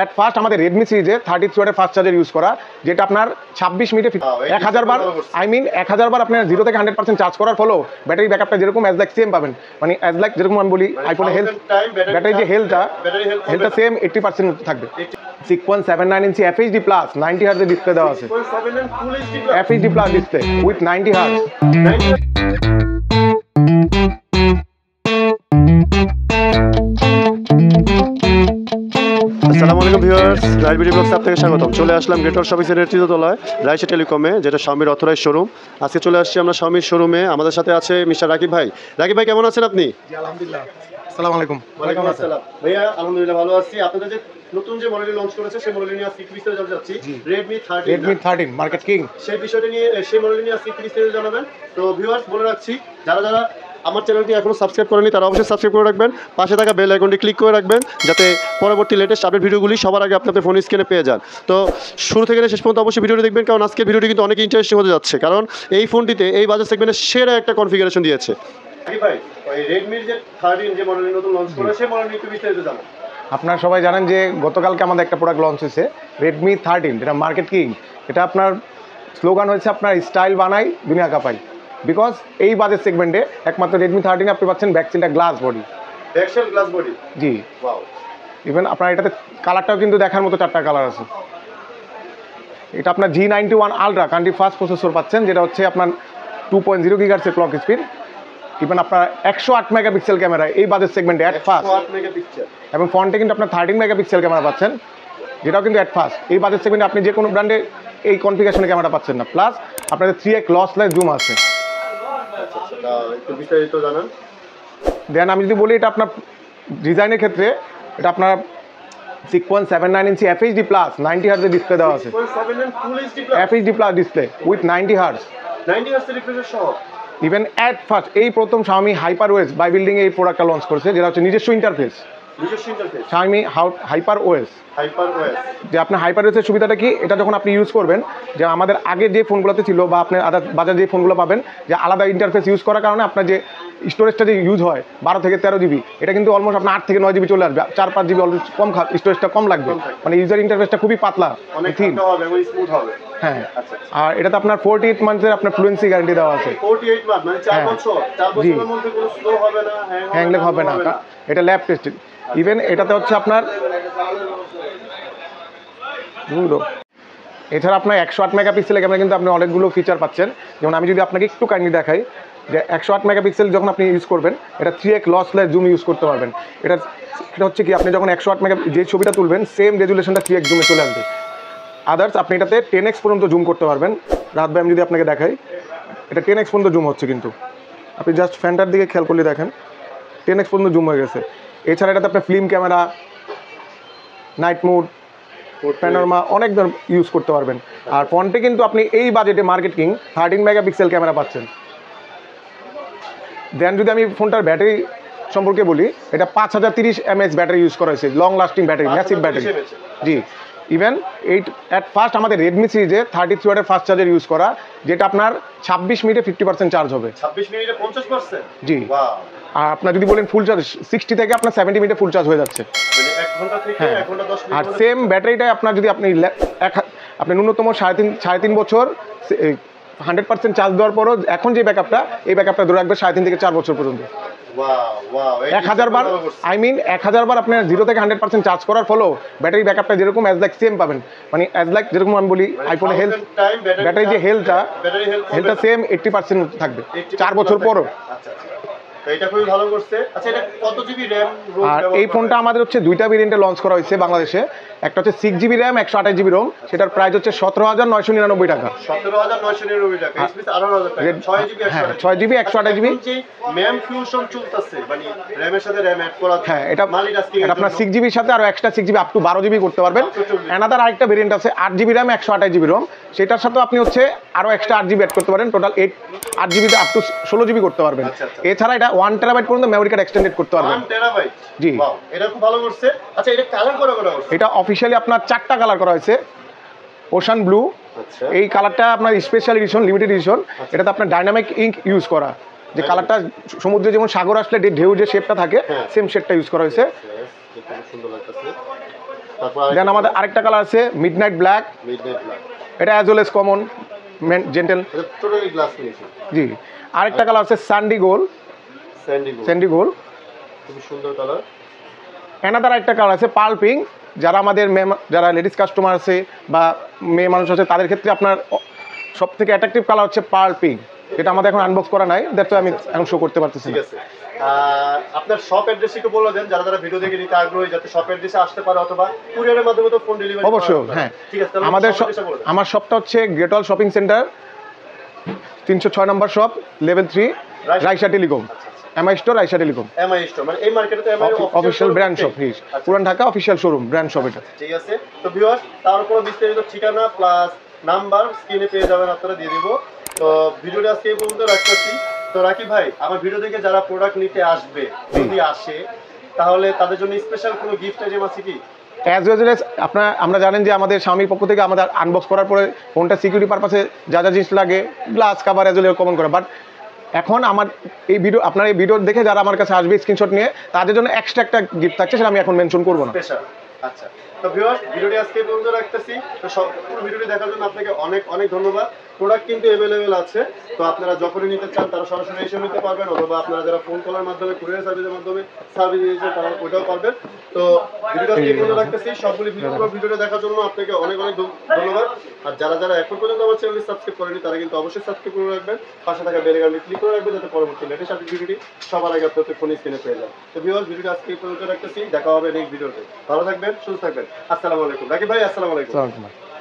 At first আমাদের Redmi সিরিজে 33 ওয়াটের ফাস্ট চার্জার ইউজ করা, যেটা আপনার 26 মিনিটে 1000 বার 1000 বার আপনার 0 থেকে 100% চার্জ করার ফলেও ব্যাটারি ব্যাকআপটা যেরকম অ্যাজ লাইক সেম পাবেন। মানে অ্যাজ লাইক যেরকম আমি বলি আইফোনের হেলথ, ব্যাটারি যে হেলথটা সেম 80% থাকবে। 6.79 ইঞ্চি FHD প্লাস 90 হার্টজের ডিসপ্লে দেওয়া আছে। FHD plus display with 90 hertz. আসসালামু আলাইকুম ভিউয়ার্স, রাইট ভিডিও ব্লগস আপনাকে স্বাগতম। চলে আসলাম গ্রেট ওয়াল শপিং সেন্টারের তৃতীয়তলায় রাইসা টেলিকমে, যেটা শাওমির অথরাইজ শোরুম। আজকে চলে আসছি আমরা শাওমির শোরুমে। আমাদের সাথে আছে মিস্টার রাকিব ভাই। রাকিব ভাই কেমন আছেন আপনি? জি আলহামদুলিল্লাহ। আসসালামু আলাইকুম। ওয়ালাইকুম আসসালাম। ভাইয়া আলহামদুলিল্লাহ ভালো আছি। আপনাদের যে নতুন যে মডেল লঞ্চ করেছে সেই মডেল নিয়ে আজকে বিস্তারিত জানতে চাচ্ছি। Redmi 13 মার্কেট কিং, সেই বিষয়টা নিয়ে সেই মডেল নিয়ে আজকে বিস্তারিত জানাবেন। তো ভিউয়ার্স বলে রাখছি, যারা আমার চ্যানেলটি এখনো সাবস্ক্রাইব করেনি তারা অবশ্যই সাবস্ক্রাইব করে রাখবেন, পাশে থাকা বেল আইকনটি ক্লিক করে রাখবেন যাতে পরবর্তী লেটেস্ট আপডেট ভিডিওগুলি সবার আগে আপনাদের ফোন স্ক্রিনে পেয়ে যান। তো শুরু থেকে শেষ পর্যন্ত অবশ্যই ভিডিওটি দেখবেন, কারণ আজকের ভিডিওটি কিন্তু অনেক ইন্টারেস্টিং হতে যাচ্ছে, কারণ এই ফোনটিতে এই বাজেট সেগমেন্টের সেরা একটা কনফিগারেশন দিয়েছে। ভাই ওই রেডমির যে 13 যে মডেল নতুন লঞ্চ করেছে সেই মডেল নিয়ে একটু বিস্তারিত জানান। আপনারা সবাই জানেন যে গতকালকে আমাদের একটা প্রোডাক্ট লঞ্চ হয়েছে Redmi 13, যেটা মার্কেট কিং। এটা আপনার স্লোগান হয়েছে আপনার স্টাইল বানাই দুনিয়া কাঁপাই। বিকজ এই বাজেট সেগমেন্টে একমাত্র Redmi 13 আপনি পাচ্ছেন ব্যাকসিলটা glass body, backshell glass body. জি ওয়াও। ইভেন আপনার এটাতে কালারটাও কিন্তু দেখার মতো 4টা কালার আছে। এটা আপনার G91 ultra country first processor পাচ্ছেন, যেটা হচ্ছে আপনার 2.0 গিগাহার্টজের ক্লক স্পিড। ইভেন আপনার 108 মেগাপিক্সেল ক্যামেরা এই বাজেট সেগমেন্টে অ্যাট ফার্স্ট, এবং ফ্রন্টে কিন্তু আপনার 13 মেগাপিক্সেল ক্যামেরা পাচ্ছেন, যেটাও কিন্তু অ্যাট ফার্স্ট। এই বাজেট সেগমেন্টে আপনি যে কোনো ব্র্যান্ডে এই কনফিগারেশনে ক্যামেরা পাচ্ছেন না। প্লাস আপনাদের 3x লসলেস জুম আছে। একটু বিস্তারিত জানান। দেন আমি যদি বলি, এটা আপনার ডিজাইনের ক্ষেত্রে এটা আপনার 6.79 ইঞ্চি FHD প্লাস 90 হার্টজের ডিসপ্লে দেওয়া আছে। FHD plus display with 90 hertz, 90 হার্টজের রিফ্রেশ সহ। ইভেন অ্যাট ফার্স্ট এই প্রথম Xiaomi HyperOS বাই বিল্ডিং এই প্রোডাক্টটা লঞ্চ করেছে, যেটা হচ্ছে নিজস্ব ইন্টারফেস। Xiaomi HyperOS, যে আপনার HyperOS এর সুবিধাটা কি, এটা যখন আপনি ইউজ করবেন, যে আমাদের আগে যে ফোনগুলোতে ছিল বা আপনার বাজার যে ফোনগুলো পাবেন, যে আলাদা ইন্টারফেস ইউজ করার কারণে আপনার যে স্টোরেজটা যে ইউজ হয় 12 থেকে 13 জিবি, এটা কিন্তু অলমোস্ট আপনার 8 থেকে 9 জিবি চলে আসবে। 4-5 জিবি অলরেডি কম স্টোরেজটা কম লাগবে। মানে ইউজার ইন্টারফেসটা খুবই পাতলা, হ্যাঁ। আর এটাতে আপনার 48 মান্থের আপনার ফ্লুয়েন্সি গ্যারান্টি দেওয়া আছে। 48 মান্থ মানে 4 বছর, 4 বছরের মধ্যে কোনো স্লো হবে না, হ্যাং হবে না। এটা ল্যাব টেস্টেড। ইভেন এটাতে হচ্ছে আপনার এছাড়া আপনার 108 মেগাপিক্সেলের ক্যামেরা কিন্তু আপনি অনেকগুলো ফিচার পাচ্ছেন। যেমন আমি যদি আপনাকে একটু কাইন্ডলি দেখাই, যে 108 মেগাপিক্সেল যখন আপনি ইউজ করবেন, এটা 3x লসলেস জুম ইউজ করতে পারবেন। এটা হচ্ছে কি, আপনি যখন 108 মেগা যে ছবিটা তুলবেন সেম রেজুলেশনটা 3x জুমে চলে আসবে। আদার্স আপনি এটাতে 10x পর্যন্ত জুম করতে পারবেন। রাত ভাই আমি যদি আপনাকে দেখাই, এটা 10x পর্যন্ত জুম হচ্ছে, কিন্তু আপনি জাস্ট ফ্যানটার দিকে খেয়াল করলে দেখেন 10x পর্যন্ত জুম হয়ে গেছে। এছাড়া এটাতে আপনার film camera, night mode, panorama অনেক ধরনের ইউজ করতে পারবেন। আর ফ্রন্টে কিন্তু আপনি এই বাজেটে মার্কেট কিং 13 মেগাপিক্সেল ক্যামেরা পাচ্ছেন। দেন যদি আমি ফোনটার ব্যাটারি সম্পর্কে বলি, এটা 5030 mAh ব্যাটারি ইউজ করা হয়েছে, long lasting battery, massive battery. G even at first আমাদের রেডমি সিরিজে 33 ওয়াটের ফাস্ট চার্জার ইউজ করা, যেটা আপনার 26 মিনিটে 50% চার্জ হবে। 26 মিনিটে 50%? জি। আর আপনার যদি বলেন ফুল চার্জ 60 থেকে আপনার 70 মিনিটে ফুল চার্জ হয়ে যাচ্ছে। মানে 1 ঘন্টা থেকে 1 ঘন্টা 10 মিনিট। আর সেম ব্যাটারিটাই আপনার যদি আপনি ন্যূনতম 3.5 বছর 100% চার্জ দেওয়ার পরও এখন যে ব্যাকআপটা, এই ব্যাকআপটা ধরে রাখবে 3.5 থেকে 4 বছর পর্যন্ত। 1000 বার 1000 বার আপনার 0 থেকে 100% চার্জ করার ফলেও ব্যাটারি ব্যাকআপটা যেরকম অ্যাজ লাইক সেম পাবেন। মানে অ্যাজ লাইক যেরকম আমি বলি আইফোনের হেলথ, ব্যাটারি যে হেলথটা সেম 80% থাকবে 4 বছর পরও। এটা খুবই ভালো করছে। আচ্ছা, এটা কত জিবি র‍্যাম? আর এই ফোনটা আমাদের হচ্ছে দুইটা ভেরিয়েন্টে লঞ্চ করা হয়েছে বাংলাদেশে। একটা হচ্ছে 6 জিবি র‍্যাম 128 জিবি রোম, সেটার প্রাইস হচ্ছে 17,999 টাকা। 17,999 টাকা। এসপিস 18,000 টাকা। 6 জিবি 128 জিবি। ম্যাম ফিউশন চলতেছে, মানে র‍্যামের সাথে র‍্যাম অ্যাড করা। হ্যাঁ, এটা আপনার 6 জিবির সাথে আরো extra 6 GB up to 12 GB করতে পারবেন। অ্যানাদার আরেকটা ভেরিয়েন্ট আছে 8 জিবি র‍্যাম 128 জিবি রোম, সেটার সাথে আপনি হচ্ছে আরো এক্সট্রা 8 জিবি অ্যাড করতে পারেন। টোটাল 8 জিবিতে আপ টু 16 জিবি করতে পারবেন। এছাড়া এটা 1 টেরাবাইট পর্যন্ত মেমরি কার্ড এক্সটেন্ডেড করতে পারবেন। 1 টেরাবাইট? জি। ওয়াও, এটা খুব ভালো করছে। আচ্ছা, এটা কালার করা হচ্ছে? এটা অফিশিয়ালি আপনার 4টা কালার করা হয়েছে। ওশান ব্লু, এই কালারটা আপনার স্পেশাল এডিশন, লিমিটেড এডিশন। এটাতে আপনার ডাইনামিক ইঙ্ক ইউজ করা, যে কালারটা সমুদ্রে যেমন সাগর আসলে ঢেউ যে শেপটা থাকে সেম শেপটা ইউজ করা হয়েছে। তারপর দেন আমাদের আরেকটা কালার আছে মিডনাইট ব্ল্যাক, মিডনাইট ব্ল্যাক, এটা as well as common gentle. এটা টোটালি গ্লাস ফিনিশিং। জি, আরেকটা কালার আছে স্যান্ডি গোল্ড, স্যান্ডি গোল্ড, খুব সুন্দর কালার। অ্যানাদার একটা কালার আছে পার্ল পিঙ্ক। যারা আমাদের যারা লেডিস কাস্টমার আছে বা মেয়ে মানুষ আছে তাদের ক্ষেত্রে আপনার সব থেকে অ্যাট্রাকটিভ কালার হচ্ছে পার্ল পিঙ্ক, যেটা আমাদের এখন আনবক্স করা নাই, দ্যাটস আমি এখন শো করতে পারতেছি ঠিক না। আছে, আপনার শপ অ্যাড্রেস একটু বলে দেন, যারা যারা ভিডিও দেখে নিতে আগ্রহী যাতে শপ অ্যাড্রেসে আসতে পারে, অথবা কুরিয়ারের মাধ্যমে তো ফোন ডেলিভারি অবশ্যই, হ্যাঁ। ঠিক আছে, তাহলে আমাদের shop address টা বলে দেন। আমার শপটা হচ্ছে great all shopping centre 306 number shop, level 3, Raisa telecom, MI store, Raisa telecom, MI store, মানে এই মার্কেটে তো এমআই অফিসিয়াল ব্র্যান্ড শপ, পুরান Dhaka official showroom brand shop এটা। ঠিক আছে, তো ভিউয়ার্স তার উপর বিস্তারিত ঠিকানা প্লাস নাম্বার স্ক্রিনে পেয়ে যাবেন, আপনারা দিয়ে দিব। তো ভিডিওটা আজকে এই পর্যন্ত রাখতেছি। তো রাকিব ভাই, আমার ভিডিও থেকে যারা প্রোডাক্ট নিতে আসবে, যদি আসে, তাহলে তাদের জন্য স্পেশাল কোনো গিফট আইটেম আছে কি? অ্যাজ ওয়েল এস আমরা জানেন যে আমাদের স্বামীর পক্ষ থেকে আমাদের আনবক্স করার পরে ফোনটা সিকিউরিটি পারপাসে যা যা জিনিস লাগে glass cover as well common করে, বাট এখন আমার এই ভিডিও আপনার এই ভিডিও দেখে যারা আমার কাছে আসবে স্ক্রিনশট নিয়ে, তাদের জন্য এক্সট্রা একটা গিফট থাকছে, সেটা আমি এখন মেনশন করবো না। স্পেশাল, আচ্ছা। তো ভিউয়ার্স ভিডিওটি আজকে এই পর্যন্ত রাখতেছি। তো পুরো ভিডিওটি দেখার জন্য আপনাকে অনেক অনেক ধন্যবাদ। প্রোডাক্ট কিন্তু অ্যাভেলেবেল আছে, তো আপনারা যখনই নিতে চান তারা সরাসরি এসে নিতে পারবেন, অথবা আপনারা যারা ফোন কলের মাধ্যমে কুরিয়ার সার্ভিসের মাধ্যমে সার্ভিস দিয়েছেন তারা ওইটাও পারবেন। তো ভিডিওটা আজকে এই পর্যন্ত রাখতেছি। সবগুলি ভিডিওটা দেখার জন্য আপনাকে অনেক অনেক ধন্যবাদ। আর যারা যারা এখন পর্যন্ত আমার চ্যানেলটি সাবস্ক্রাইব করেনি তারা কিন্তু অবশ্যই সাবস্ক্রাইব করে রাখবেন, পাশে থাকা বেল আইকনটি ক্লিক করে রাখবেন, যাতে পরবর্তী লেটেস্ট আপডেট ভিডিওটি সবার আগে আপনাদের ফোনে স্ক্রিনে পেয়ে যান। তো ভিউয়ার্স ভিডিওটা আজকে এই পর্যন্ত রাখতেছি, দেখা হবে নেক্সট ভিডিওতে। ভালো থাকবেন, সুস্থ থাকবেন, আসসালামু আলাইকুম। রাকিব ভাই, আসসালামু আলাইকুম। আসসালামু আলাইকুম।